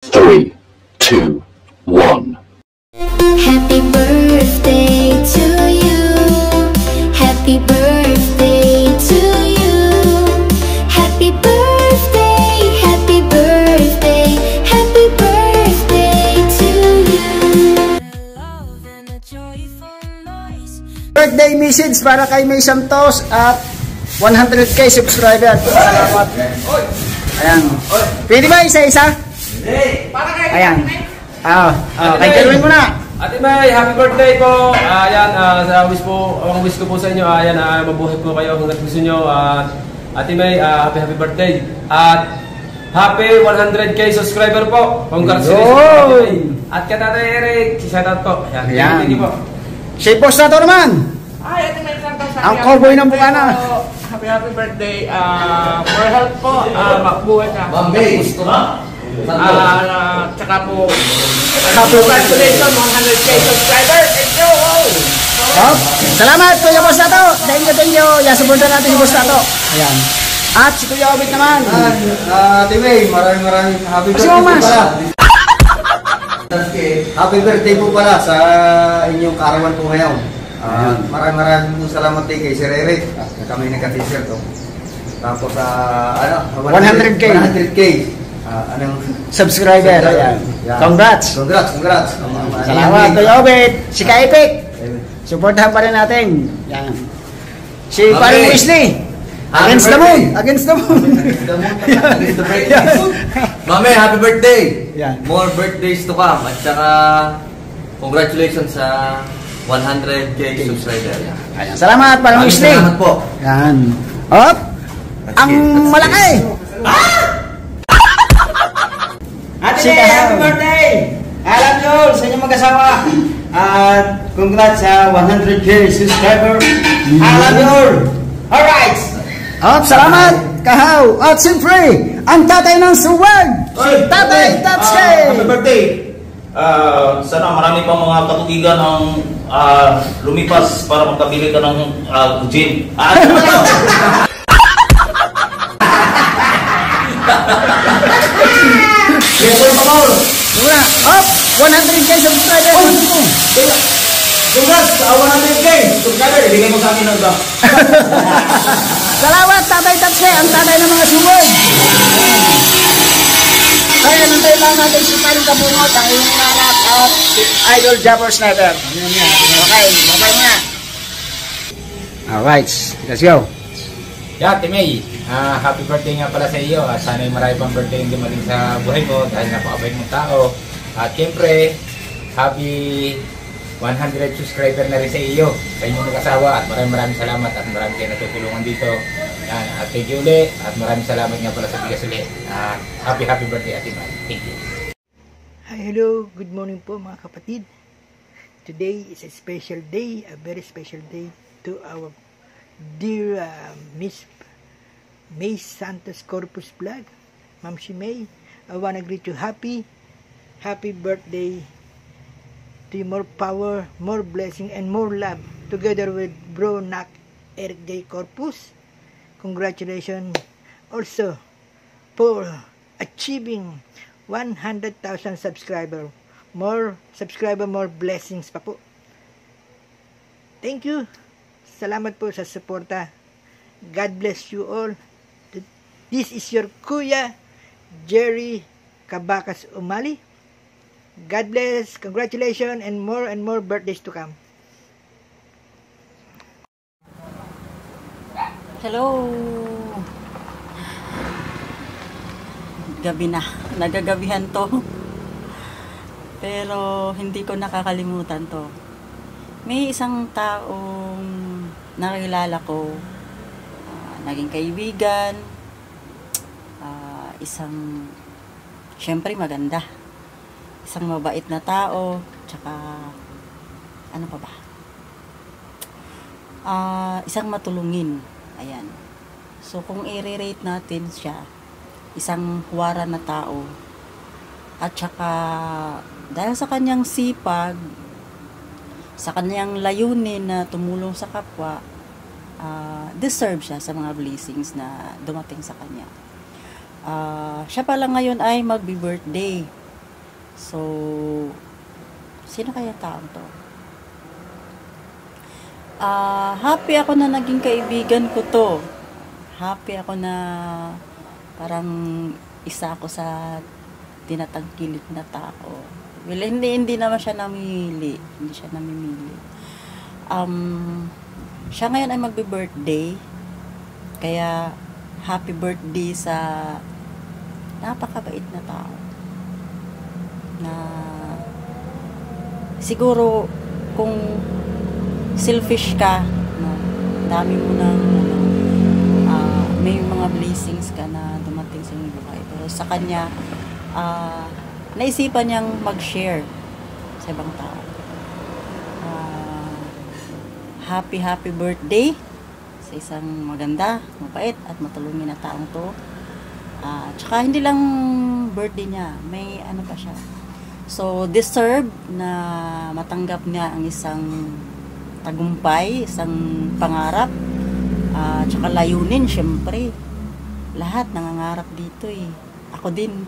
3, 2, 1. Happy birthday to you. Happy birthday to you. Happy birthday, happy birthday, happy birthday to you. Birthday message para kay May Santos at 100k subscriber. Salamat. Ayan. Pwede ba isa-isa? Ayan. Kay Jerwin muna. Ate May, happy birthday po. Ayan, ang wish ko po sa inyo, ayan, mabuhay po kayo hanggang gusto nyo. Ate May, happy birthday. At happy 100k subscriber po. Congratulations po, Ate May. At kay Tatay Eric, shout out po. Ayan, thank you po. Si Boss na to naman. Ay, Ate May Santos. Ang cowboy ng Bukana. Happy birthday. For health po. Makbuhay ka. Gusto mo? Tsaka po, congratulations, 100k subscriber. Thank you. Salamat Kuya Boss na to. Thank you. Supportan natin si Boss na to. Ayan. At si Kuya Obit naman. Ate May, maraming happy birthday po pala. Happy birthday po pala sa inyong kaarawan po ngayon. Maraming po salamat kay Sir Eric. Kami nagka-t-shirt to. Tapos 100k. 100k. Subscriber. Ayan. Congrats. Salamat Kuya Obit. Si Kaipik. Supportahan pa rin natin. Yan. Si Paring Wesley. Against the moon. Mami, happy birthday. Yan. More birthdays to come. At saka congratulations sa 100k subscriber. Ayan. Salamat Paring Wesley. Salamat po. Yan. Hop. Ang malaki. Ate May, happy birthday! Alam nyo sa inyong mag-asawa. At congrats sa 100k subscriber. Alam nyo. Alright! Salamat Kahaw. At siyempre, ang tatay ng suwag. Si Tatay Tatske. Happy birthday! Sana marami pang mga katugigan ang lumipas para magkabili ka ng gym. Yes, sir, Paul. Muna. Up. 100k subscriber. Congrats! 100k subscriber! Ibigay mo sa akin ng ba? Salamat, Tatay Tatske. Ang tatay ng mga suwag. Kaya nantay lang natin si Paring Kabungot, ang iyong anak at si Idol Jumper Sniper. Okay, babay mo na. Alright, let's go. Ate May, happy birthday nga pala sa iyo. Sana yung marami pang birthday yung dumating sa buhay ko dahil napakabait mong tao. At siyempre, happy 100 subscriber na rin sa iyo, sa inyong mag-asawa. At maraming salamat at marami kayo natutulungan dito. Yan, at thank you ulit. At maraming salamat nga pala sa bigas ulit. Happy birthday, Ate May. Thank you. Hi, hello. Good morning po mga kapatid. Today is a special day, a very special day to our dear Miss May Santos Corpus Vlog. Ma'am si May, I wanna greet you happy birthday to you. More power, more blessing, and more love together with Bro Nak Eric J. Corpus. Congratulations also for achieving 100,000 subscriber. More subscriber, more blessings pa po. Thank you. Salamat po sa suporta. God bless you all. This is your Kuya Jerry Kabakas Umali. God bless. Congratulations and more birthdays to come. Hello. Gabi na. Nagagabihan to. Pero hindi ko nakakalimutan to. May isang taong nakilala ko, naging kaibigan, isang, syempre maganda, isang mabait na tao, tsaka, ano pa ba? Isang matulungin, ayan. So, kung i-rate natin siya, isang huwara na tao, at tsaka, dahil sa kanyang sipag, sa kanyang layunin na tumulong sa kapwa, deserve siya sa mga blessings na dumating sa kanya. Siya pala ngayon ay magbi-birthday. So, sino kaya taong to? Happy ako na naging kaibigan ko to. Happy ako na parang isa ako sa tinatangkilik na tao. Well, hindi naman siya namimili. Hindi siya namimili. Siya ngayon ay magbe-birthday. Kaya, happy birthday sa napakabait na tao. Na siguro kung selfish ka, no, dami mo ng may mga blessings ka na dumating sa iyong buhay, pero sa kanya naisipan niyang mag-share sa ibang tao. Happy birthday sa isang maganda, mabait at matulungin na taong to. Tsaka hindi lang birthday niya, may ano pa siya. So, deserve na matanggap niya ang isang tagumpay, isang pangarap, tsaka layunin, syempre. Lahat nangangarap dito eh. Ako din.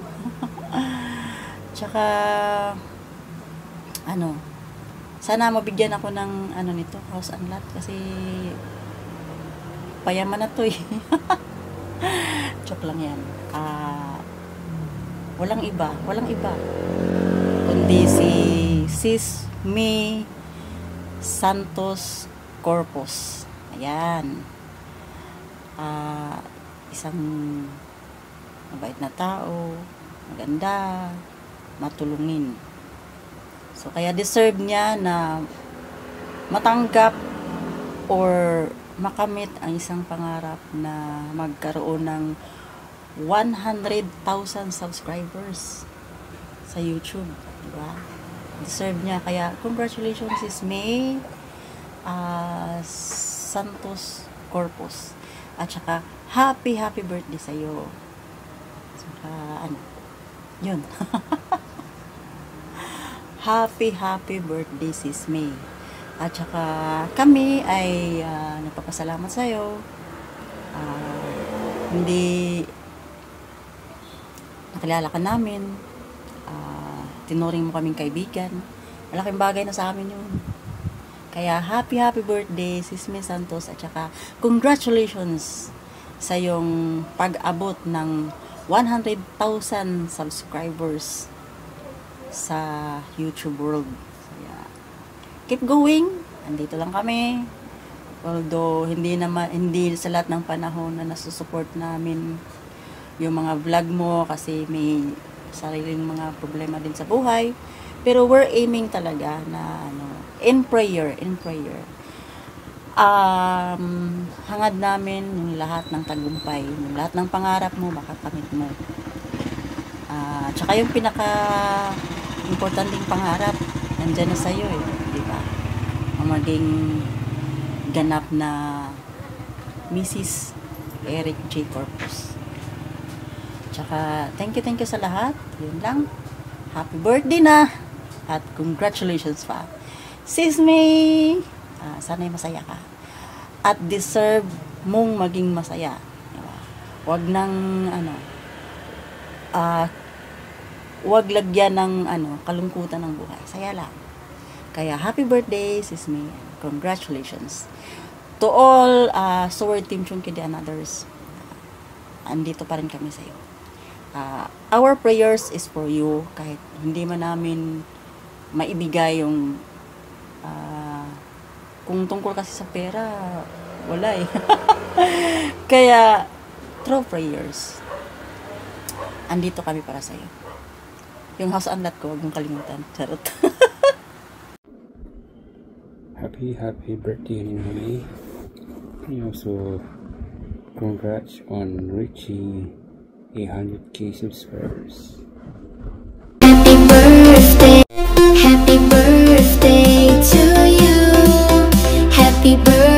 Tsaka, sana mabigyan ako ng nito, house and lot, kasi payaman na to eh. Joke lang yan. Walang iba kundi si Sis May Santos Corpus. Ayan. Isang mabait na tao, maganda, matulungin. So, kaya deserve niya na matanggap or makamit ang isang pangarap na magkaroon ng 100,000 subscribers sa YouTube, diba? Deserve niya, kaya congratulations Sis May Santos Corpus, at saka happy birthday sa iyo. Saka yun. happy birthday Sis May. At saka kami ay nagpapasalamat sa iyo. Hindi nakilala ka namin, tinuring mo kaming kaibigan, malaking bagay na sa amin yun. Kaya happy birthday Sis May Santos, at saka congratulations sa yung pag-abot ng 100,000 subscribers sa YouTube world. Kaya keep going, andito lang kami. Although hindi sa lahat ng panahon na nasusupport namin yung mga vlog mo, kasi may sariling mga problema din sa buhay, pero we're aiming talaga na in prayer. Hangad namin yung lahat ng tagumpay, yung lahat ng pangarap mo makakamit mo. Tsaka yung pinaka importanteng pangarap nandyan na sa'yo eh, di ba? Ang maging ganap na Mrs. Eric J. Corpus. Tsaka, thank you sa lahat. Yun lang. Happy birthday na. At congratulations pa. Sis May, sana'y masaya ka. At deserve mong maging masaya. Diba? Huwag nang, huwag lagyan ng, kalungkutan ng buhay. Saya lang. Kaya, happy birthday, Sis May. Congratulations. To all, Sword Team Chungkidi and others, andito pa rin kami sa iyo. Our prayers is for you, kahit hindi man namin maibigay yung kung tungkol kasi sa pera, wala eh. Kaya through prayers, andito kami para sa iyo. Yung house and lot ko, huwag mong kalimutan. Charot. Happy birthday anyway. And also congrats on reaching 100K subscribers. Happy birthday to you. Happy birthday.